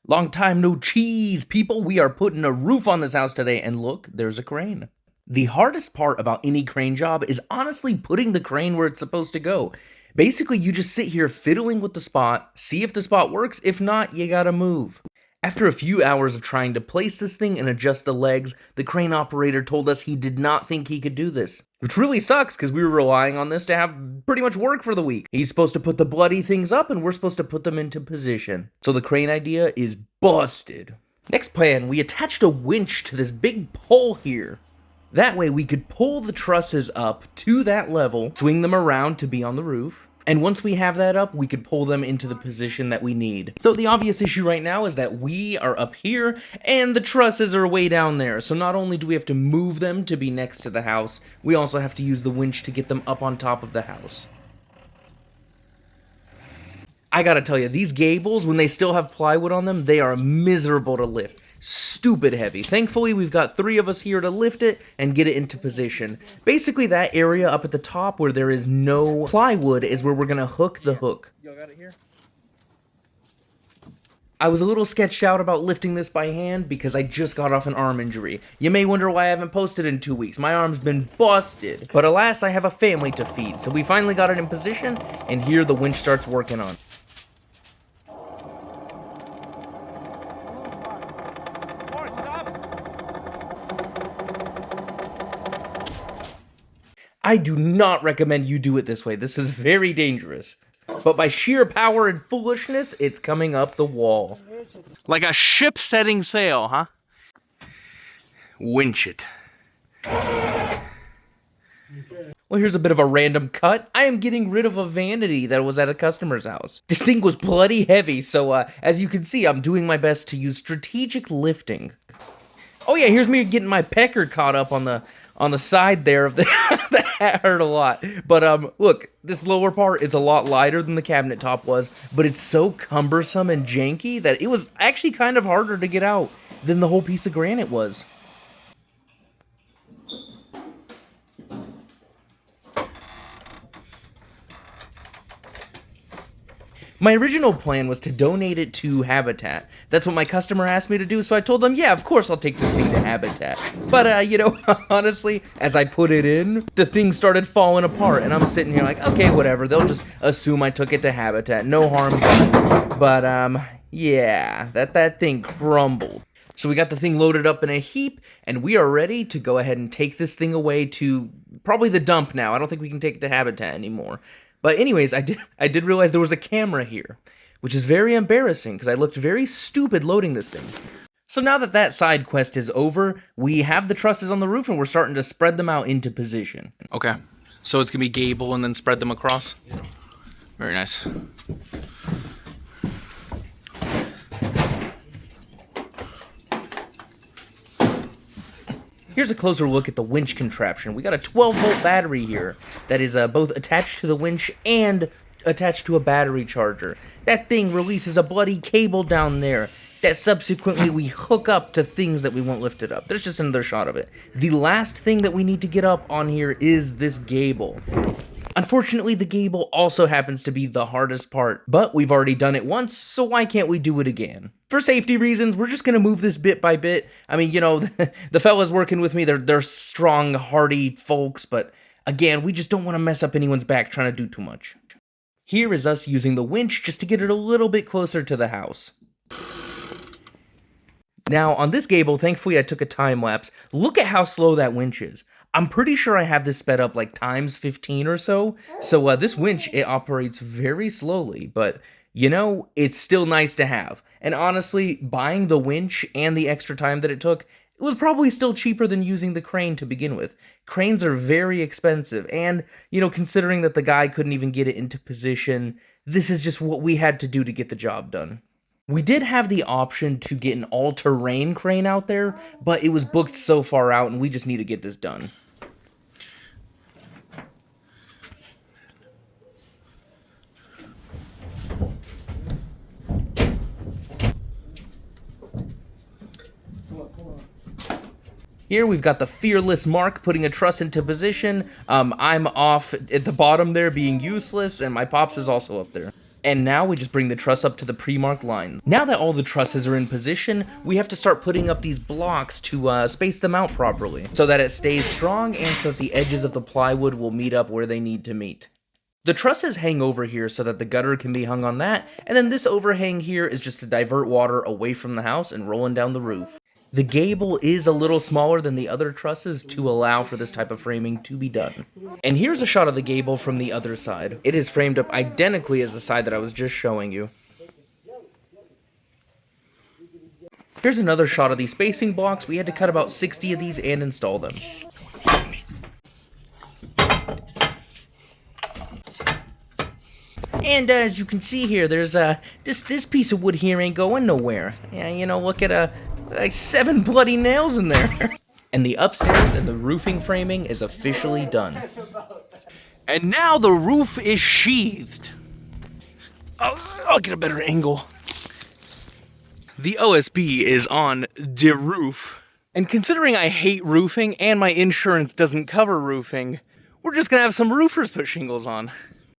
Long time no cheese, people. We are putting a roof on this house today, and look, there's a crane. The hardest part about any crane job is honestly putting the crane where it's supposed to go. Basically, you just sit here fiddling with the spot, see if the spot works. If not, you gotta move. After a few hours of trying to place this thing and adjust the legs, the crane operator told us he did not think he could do this. Which really sucks, because we were relying on this to have pretty much work for the week. He's supposed to put the bloody things up, and we're supposed to put them into position. So the crane idea is busted. Next plan, we attached a winch to this big pole here. That way we could pull the trusses up to that level, swing them around to be on the roof, and once we have that up, we could pull them into the position that we need. So the obvious issue right now is that we are up here, and the trusses are way down there. So not only do we have to move them to be next to the house, we also have to use the winch to get them up on top of the house. I gotta tell you, these gables, when they still have plywood on them, they are miserable to lift. Stupid heavy. Thankfully, we've got 3 of us here to lift it and get it into position. Basically, that area up at the top where there is no plywood is where we're gonna hook the hook. Y'all got it here? I was a little sketched out about lifting this by hand because I just got off an arm injury. You may wonder why I haven't posted in 2 weeks. My arm's been busted. But alas, I have a family to feed, so we finally got it in position, and here the winch starts working on. I do not recommend you do it this way. This is very dangerous. But by sheer power and foolishness, it's coming up the wall. Like a ship setting sail, huh? Winch it. Well, here's a bit of a random cut. I am getting rid of a vanity that was at a customer's house. This thing was bloody heavy, so as you can see, I'm doing my best to use strategic lifting. Oh yeah, here's me getting my pecker caught up on the side there of the that hurt a lot. But look, this lower part is a lot lighter than the cabinet top was, but it's so cumbersome and janky that it was actually kind of harder to get out than the whole piece of granite was. My original plan was to donate it to Habitat. That's what my customer asked me to do, so I told them, yeah, of course I'll take this thing to Habitat. But, you know, honestly, as I put it in, the thing started falling apart, and I'm sitting here like, okay, whatever, they'll just assume I took it to Habitat, no harm done. But, yeah, that thing crumbled. So we got the thing loaded up in a heap, and we are ready to go ahead and take this thing away to probably the dump now. I don't think we can take it to Habitat anymore. But anyways, I did realize there was a camera here, which is very embarrassing because I looked very stupid loading this thing. So now that that side quest is over, we have the trusses on the roof and we're starting to spread them out into position. Okay. So it's gonna be gable and then spread them across? Yeah. Very nice. Here's a closer look at the winch contraption. We got a 12-volt battery here that is both attached to the winch and attached to a battery charger. That thing releases a bloody cable down there that subsequently we hook up to things that we want lifted up. There's just another shot of it. The last thing that we need to get up on here is this gable. Unfortunately, the gable also happens to be the hardest part, but we've already done it once, so why can't we do it again? For safety reasons, we're just gonna move this bit by bit. I mean, you know, the fellas working with me, they're strong, hardy folks, but again, we just don't want to mess up anyone's back trying to do too much. Here is us using the winch just to get it a little bit closer to the house. Now, on this gable, thankfully I took a time lapse. Look at how slow that winch is. I'm pretty sure I have this sped up like times 15 or so. So this winch, it operates very slowly, but you know, it's still nice to have. And honestly, buying the winch and the extra time that it took, it was probably still cheaper than using the crane to begin with. Cranes are very expensive, and, you know, considering that the guy couldn't even get it into position, this is just what we had to do to get the job done. We did have the option to get an all-terrain crane out there, but it was booked so far out, and we just need to get this done. Here we've got the fearless Mark putting a truss into position. I'm off at the bottom there being useless, and my Pops is also up there. And now we just bring the truss up to the pre-marked line. Now that all the trusses are in position, we have to start putting up these blocks to space them out properly, so that it stays strong and so that the edges of the plywood will meet up where they need to meet. The trusses hang over here so that the gutter can be hung on that, and then this overhang here is just to divert water away from the house and rolling down the roof. The gable is a little smaller than the other trusses to allow for this type of framing to be done. And here's a shot of the gable from the other side. It is framed up identically as the side that I was just showing you. Here's another shot of these spacing blocks. We had to cut about 60 of these and install them. And as you can see here, there's this piece of wood here ain't going nowhere. Yeah, you know, look at like 7 bloody nails in there. And the upstairs and the roofing framing is officially done. And now the roof is sheathed. I'll get a better angle. The OSB is on the roof. And considering I hate roofing and my insurance doesn't cover roofing, we're just gonna have some roofers put shingles on.